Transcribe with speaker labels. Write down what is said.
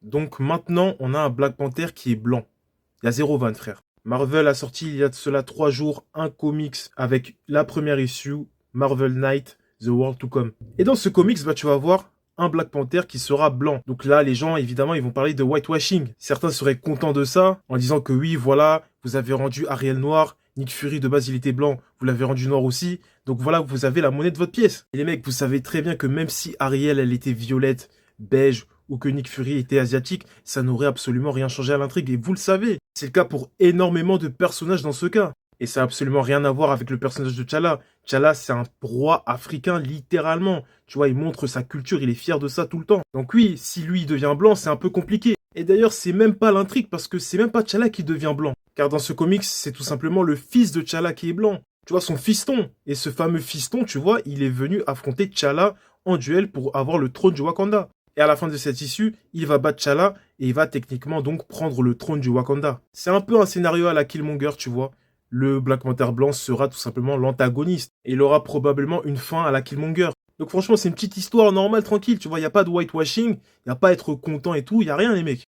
Speaker 1: Donc maintenant, on a un Black Panther qui est blanc. Il y a zéro vanne, frère. Marvel a sorti il y a de cela 3 jours un comics avec la première issue, Marvel Knight, The World to Come. Et dans ce comics, bah, tu vas voir un Black Panther qui sera blanc. Donc là, les gens, évidemment, ils vont parler de whitewashing. Certains seraient contents de ça, en disant que oui, voilà, vous avez rendu Ariel noir, Nick Fury, de base, il était blanc, vous l'avez rendu noir aussi. Donc voilà, vous avez la monnaie de votre pièce. Et les mecs, vous savez très bien que même si Ariel, elle était violette, beige, ou que Nick Fury était asiatique, ça n'aurait absolument rien changé à l'intrigue. Et vous le savez, c'est le cas pour énormément de personnages dans ce cas. Et ça n'a absolument rien à voir avec le personnage de T'Challa. T'Challa, c'est un roi africain, littéralement. Tu vois, il montre sa culture, il est fier de ça tout le temps. Donc oui, si lui il devient blanc, c'est un peu compliqué. Et d'ailleurs, c'est même pas l'intrigue, parce que c'est même pas T'Challa qui devient blanc. Car dans ce comics, c'est tout simplement le fils de T'Challa qui est blanc. Tu vois, son fiston. Et ce fameux fiston, tu vois, il est venu affronter T'Challa en duel pour avoir le trône du Wakanda. Et à la fin de cette issue, il va battre T'Challa et il va techniquement donc prendre le trône du Wakanda. C'est un peu un scénario à la Killmonger, tu vois. Le Black Panther blanc sera tout simplement l'antagoniste. Et il aura probablement une fin à la Killmonger. Donc franchement, c'est une petite histoire normale, tranquille, tu vois. Il n'y a pas de whitewashing, il n'y a pas à être content et tout, il n'y a rien les mecs.